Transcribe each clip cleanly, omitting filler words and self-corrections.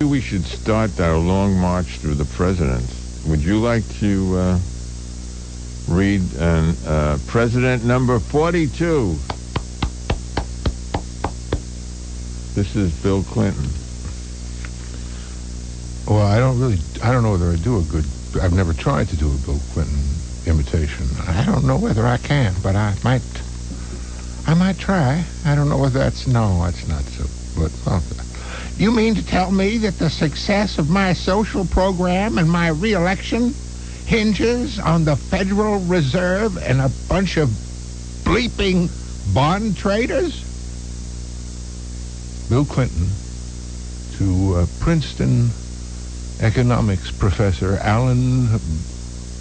We should start our long march through the presidents. Would you like to read President number 42? This is Bill Clinton. Well, I don't know whether I do a good, I've never tried to do a Bill Clinton imitation. I don't know whether I can, but I might try. I don't know whether that's not so, but well, you mean to tell me that the success of my social program and my re-election hinges on the Federal Reserve and a bunch of bleeping bond traders? Bill Clinton to Princeton economics professor Alan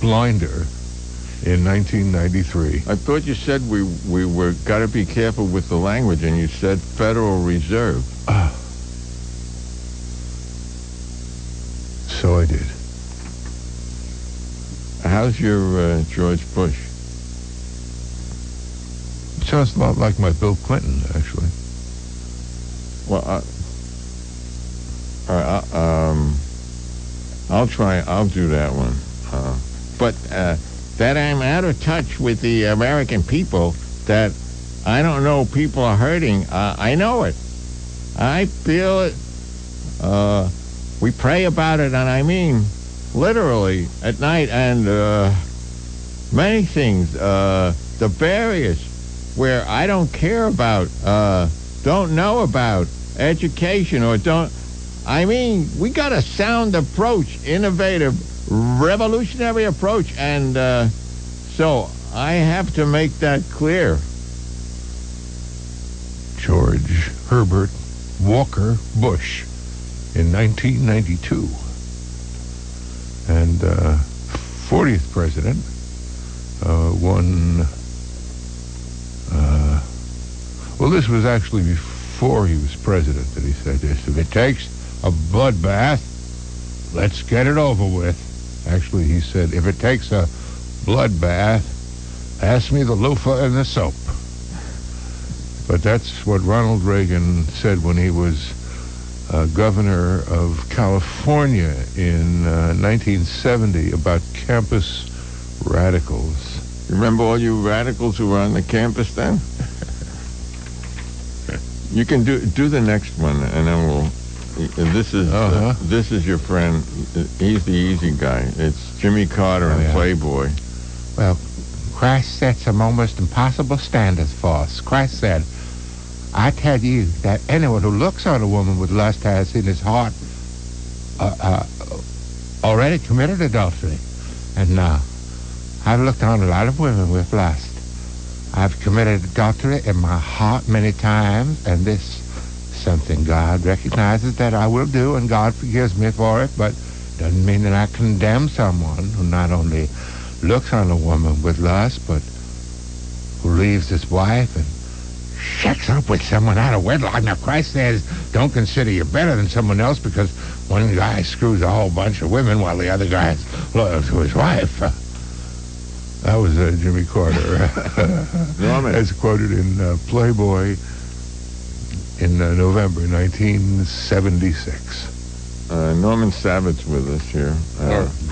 Blinder in 1993. I thought you said we were got to be careful with the language, and you said Federal Reserve. So I did. How's your George Bush? Sounds a lot like my Bill Clinton, actually. Well, I'll try. I'll do that one. But that I'm out of touch with the American people, that I don't know people are hurting. I know it. I feel it. We pray about it, and I mean literally at night, and many things. The various where I don't care about, don't know about education, or don't. I mean, we got a sound approach, innovative, revolutionary approach, and so I have to make that clear. George Herbert Walker Bush in 1992. And 40th president won... well, this was actually before he was president that he said this. If it takes a bloodbath, let's get it over with. Actually, he said, if it takes a bloodbath, pass me the loofah and the soap. But that's what Ronald Reagan said when he was governor of California in 1970 about campus radicals. Remember all you radicals who were on the campus then? You can do the next one, and then we'll... This is your friend. He's the easy guy. It's Jimmy Carter and Playboy. Well, Christ sets a most impossible standards for us. Christ said, I tell you that anyone who looks on a woman with lust has in his heart already committed adultery. And I've looked on a lot of women with lust. I've committed adultery in my heart many times, and this something God recognizes that I will do, and God forgives me for it, but doesn't mean that I condemn someone who not only looks on a woman with lust, but who leaves his wife and shacks up with someone out of wedlock. Now, Christ says, don't consider you better than someone else because one guy screws a whole bunch of women while the other guy is loyal to his wife. That was Jimmy Carter, Norman. As quoted in Playboy in November 1976. Norman Savitt's with us here.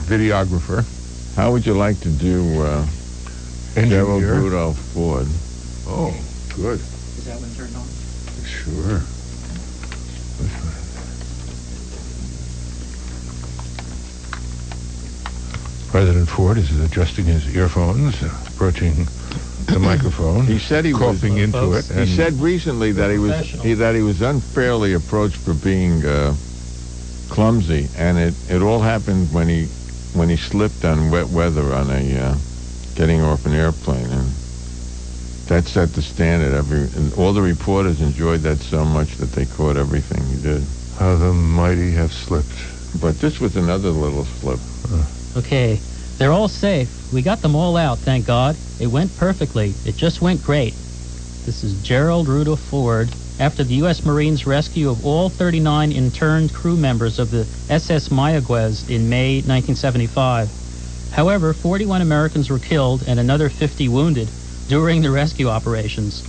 Videographer. How would you like to do Gerald Ford? Oh, good. Is that one turned on? Sure. President Ford is adjusting his earphones, approaching the microphone. He said he coughing was into it. He said recently that he was unfairly approached for being clumsy, and it all happened when he slipped on wet weather on a getting off an airplane, and that set the standard. And all the reporters enjoyed that so much that they caught everything he did. How the mighty have slipped. But this was another little slip. Okay, they're all safe. We got them all out, thank God. It went perfectly. It just went great. This is Gerald Rudolph Ford after the U.S. Marines' rescue of all 39 interned crew members of the SS Mayaguez in May 1975. However, 41 Americans were killed and another 50 wounded during the rescue operations.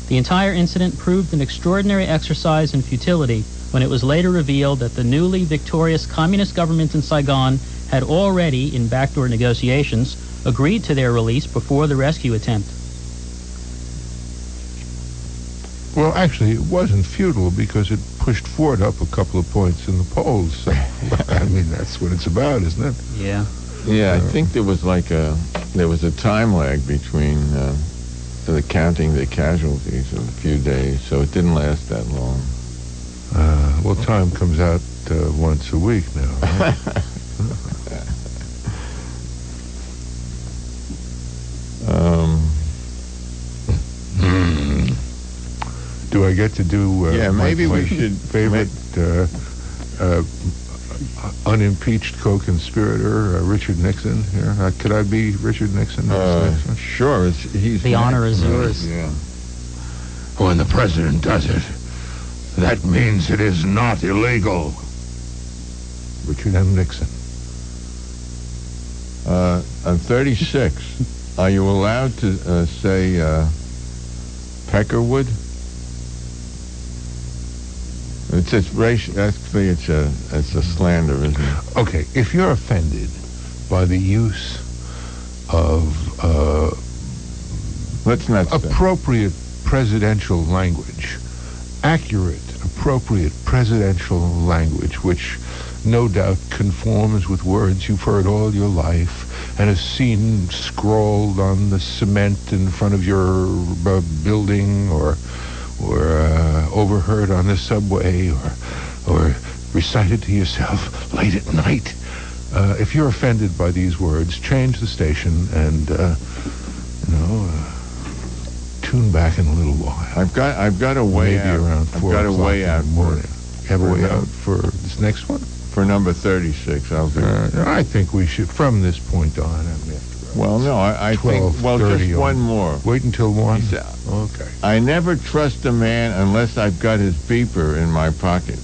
The entire incident proved an extraordinary exercise in futility when it was later revealed that the newly victorious communist government in Saigon had already, in backdoor negotiations, agreed to their release before the rescue attempt. Well, actually, it wasn't futile because it pushed Ford up a couple of points in the polls. So, I mean, that's what it's about, isn't it? Yeah. Yeah, I think there was a time lag between the counting the casualties of a few days, so it didn't last that long. Well, time comes out once a week now, right? Do I get to do maybe my we should favorite unimpeached co-conspirator, Richard Nixon here? Could I be Richard Nixon? Sure. He's the honor is yours. Yeah. When the president does it, that means it is not illegal. Richard M. Nixon. On 36, are you allowed to say Peckerwood? It's racial. Actually, it's a slander, isn't it? Okay, if you're offended by the use of let's not appropriate presidential language, accurate, appropriate presidential language, which no doubt conforms with words you've heard all your life and have seen scrawled on the cement in front of your building, or overheard on the subway, or recited to yourself late at night. If you're offended by these words, change the station and tune back in a little while. I've got a way maybe out. Around 4 I've got a way out in the morning. Have a way out for this next one? For number 36, I'll be. I think we should, from this point on. Well, no, I think. Well, just one more. Wait until 1. Okay. I never trust a man unless I've got his beeper in my pocket.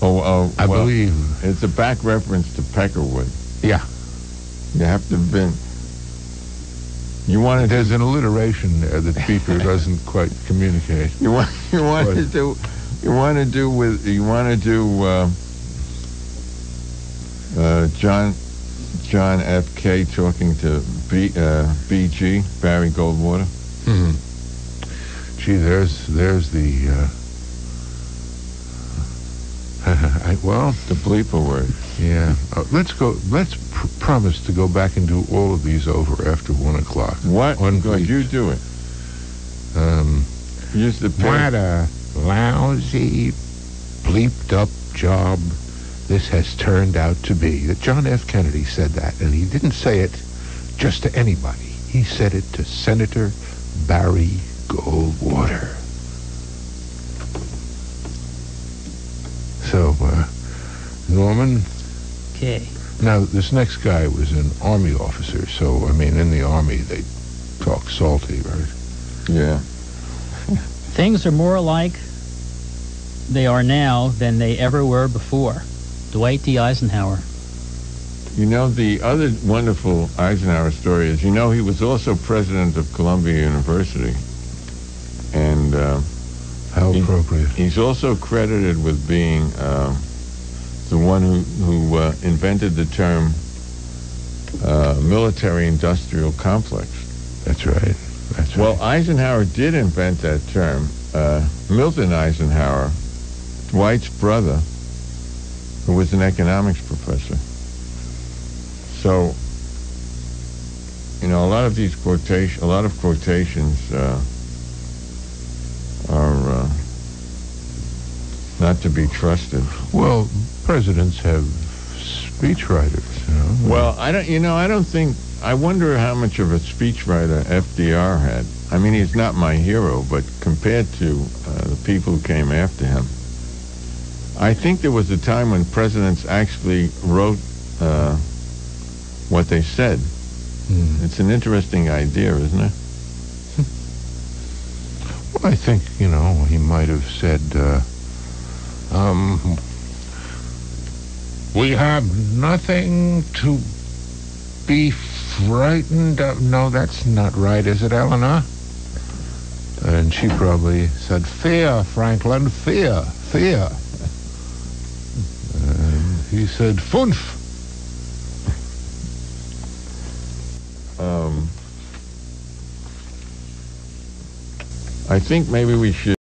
I believe it's a back reference to Peckerwood. Yeah. You have to have been. You wanted. There's an alliteration there that beeper doesn't quite communicate. You want to do John F.K. talking to B.G. Barry Goldwater. Mm-hmm. Gee, there's the the bleeper word. Yeah. Let's promise to go back and do all of these over after 1 o'clock. What? Good, you do it. Use the pen. What a lousy, bleeped up job this has turned out to be. That John F. Kennedy said that, and he didn't say it just to anybody. He said it to Senator Barry Goldwater. So, Norman. Okay. Now, this next guy was an Army officer, so, I mean, in the Army, they talk salty, right? Yeah. Things are more alike they are now than they ever were before. Dwight D. Eisenhower. You know, the other wonderful Eisenhower story is, he was also president of Columbia University. And how appropriate. He's also credited with being the one who invented the term military-industrial complex. That's right. Well, Eisenhower did invent that term. Milton Eisenhower, Dwight's brother, who was an economics professor. So, a lot of these quotations are not to be trusted. Well, presidents have speechwriters, Well, I wonder how much of a speechwriter FDR had. I mean, he's not my hero, but compared to the people who came after him, I think there was a time when presidents actually wrote what they said. It's an interesting idea, isn't it? Well, I think, he might have said, we have nothing to be frightened of. No, that's not right, is it, Eleanor? And she probably said, "Fear, Franklin, fear, fear." And he said, "Funf." I think maybe we should